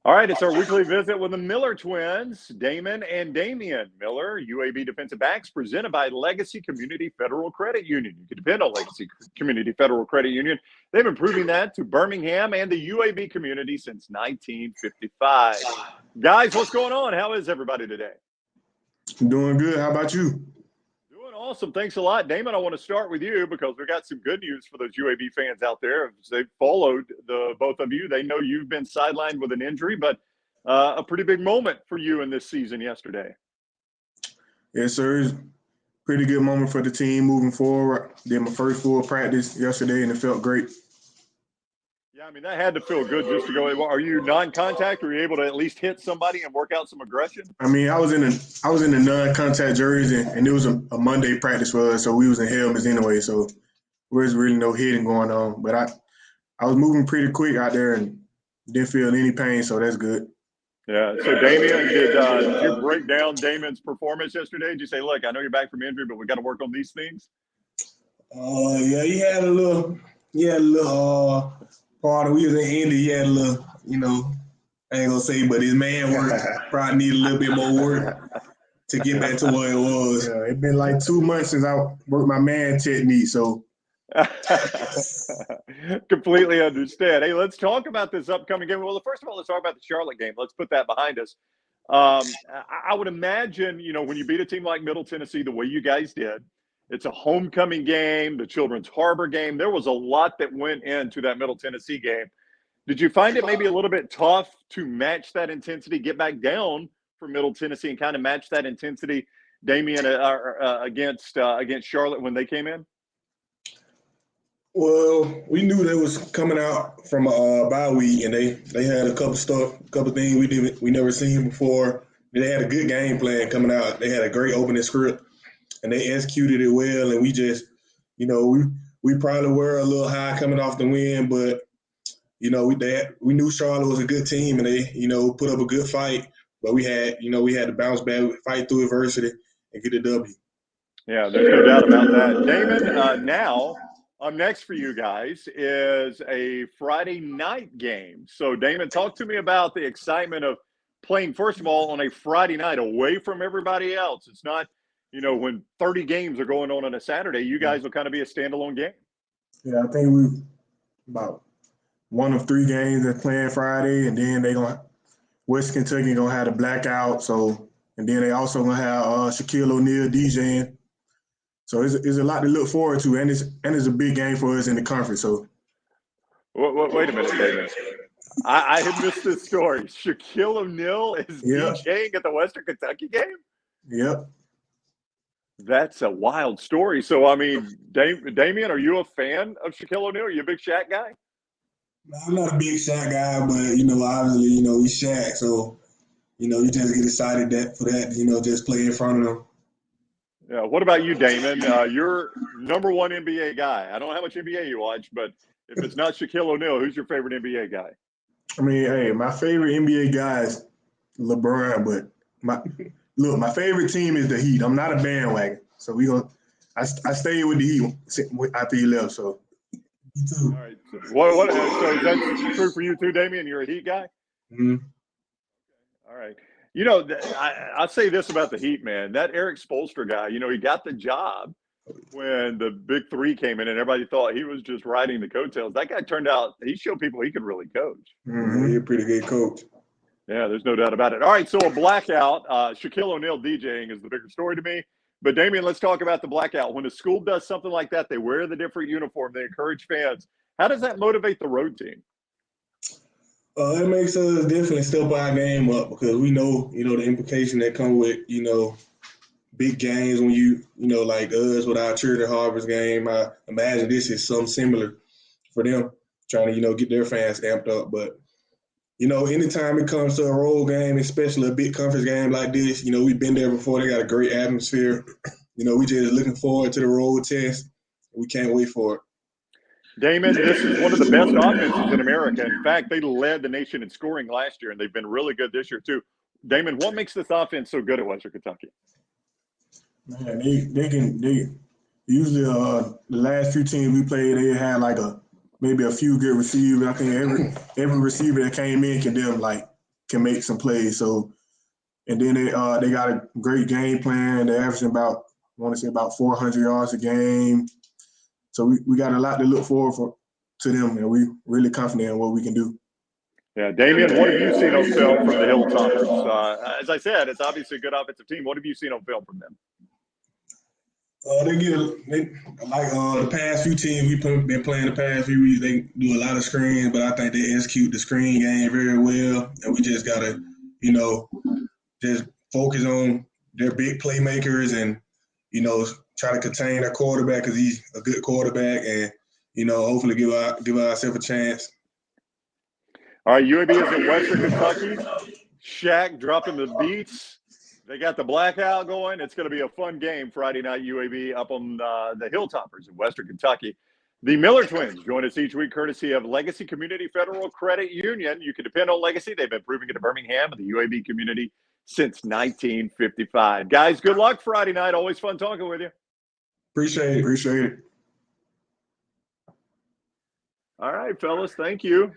All right, it's our weekly visit with the Miller twins, Damon and Damien. Miller, UAB defensive backs, presented by Legacy Community Federal Credit Union. You can depend on Legacy Community Federal Credit Union. They've been proving that to Birmingham and the UAB community since 1955. Guys, what's going on? How is everybody today? Doing good. How about you? Doing awesome. Thanks a lot. Damon, I want to start with you because we got some good news for those UAB fans out there. If they've followed the both of you, they know you've been sidelined with an injury, but a pretty big moment for you in this season yesterday. Yes, sir. It's a pretty good moment for the team moving forward. Did my first full practice yesterday, and it felt great. Yeah, I mean, that had to feel good just to go. Are you non-contact? Were you able to at least hit somebody and work out some aggression? I mean, I was in the non-contact jersey, and it was a Monday practice for us, so we was in helmets anyway, so there was really no hitting going on. But I was moving pretty quick out there and didn't feel any pain, so that's good. Yeah. So, Damien, did you break down Damon's performance yesterday? Did you say, look, I know you're back from injury, but we got to work on these things? Yeah, he had a little part of we was in Indy. He had a little, I ain't gonna say, but his man work probably need a little bit more work to get back to what it was. Yeah, it's been like 2 months since I worked my man technique, so. Completely understand. Hey, let's talk about this upcoming game. Well, first of all, let's talk about the Charlotte game. Let's put that behind us. I would imagine, when you beat a team like Middle Tennessee the way you guys did, it's a homecoming game, the Children's Harbor game. There was a lot that went into that Middle Tennessee game. Did you find it maybe a little bit tough to match that intensity, get back down for Middle Tennessee and kind of match that intensity, Damien, against Charlotte when they came in? Well, we knew they was coming out from a bye week, and they had a couple things we never seen before. They had a good game plan coming out. They had a great opening script, and they executed it well. And we just, we probably were a little high coming off the win, but we knew Charlotte was a good team, and they put up a good fight. But we had to bounce back, fight through adversity, and get a W. Yeah, there's no doubt about that. Damon, now. Next for you guys is a Friday night game. So, Damon, talk to me about the excitement of playing, first of all, on a Friday night away from everybody else. It's not, when 30 games are going on a Saturday, you guys will kind of be a standalone game. Yeah, I think we about one of 3 games that's playing Friday, and then West Kentucky going to have the blackout. So, and then they also going to have Shaquille O'Neal DJing. So it's a lot to look forward to, and it's a big game for us in the conference. So, wait a minute, David. I had missed this story. Shaquille O'Neal is DJing at the Western Kentucky game? Yep. That's a wild story. So, I mean, Damien, are you a fan of Shaquille O'Neal? Are you a big Shaq guy? I'm not a big Shaq guy, but, obviously, he's Shaq. So, you just get excited for that, just play in front of him. Yeah. What about you, Damon? You're number one NBA guy. I don't know how much NBA you watch, but if it's not Shaquille O'Neal, who's your favorite NBA guy? I mean, hey, my favorite NBA guy is LeBron, but my favorite team is the Heat. I'm not a bandwagon, so I stayed with the Heat after he left. So, me too. All right. So is that true for you too, Damien? You're a Heat guy. Mm-hmm. All right. I'll say this about the Heat, man. That Eric Spoelstra guy, he got the job when the Big Three came in and everybody thought he was just riding the coattails. That guy turned out, he showed people he could really coach. Mm-hmm. He's a pretty good coach. Yeah, there's no doubt about it. All right, so a blackout. Shaquille O'Neal DJing is the bigger story to me. But, Damien, let's talk about the blackout. When a school does something like that, they wear the different uniform. They encourage fans. How does that motivate the road team? It makes us definitely step our game up because we know, the implication that come with, big games when you like us with our Children's Harbor game. I imagine this is something similar for them, trying to, get their fans amped up. But, anytime it comes to a road game, especially a big conference game like this, we've been there before. They got a great atmosphere. We just looking forward to the road test. We can't wait for it. Damon, this is one of the best offenses in America. In fact, they led the nation in scoring last year, and they've been really good this year too. Damon, what makes this offense so good at Western Kentucky? Man, they usually the last few teams we played, they had like maybe a few good receivers. I think every receiver that came in can do like can make some plays. So, and then they got a great game plan. They're averaging about, I want to say about 400 yards a game. So we got a lot to look forward to them, and we really confident in what we can do. Yeah, Damien, what have you seen on film from the Hilltoppers? As I said, it's obviously a good offensive team. What have you seen on film from them? The past few teams we've been playing the past few weeks. They do a lot of screens, but I think they execute the screen game very well, and we just gotta, just focus on their big playmakers and try to contain their quarterback because he's a good quarterback, and hopefully give ourselves a chance. All right, UAB is in Western Kentucky. Shaq dropping the beats. They got the blackout going. It's going to be a fun game Friday night, UAB up on the Hilltoppers in Western Kentucky. The Miller twins join us each week courtesy of Legacy Community Federal Credit Union. You can depend on Legacy. They've been proving it to Birmingham and the UAB community since 1955. Guys, good luck Friday night. Always fun talking with you. Appreciate it. All right, fellas. Thank you.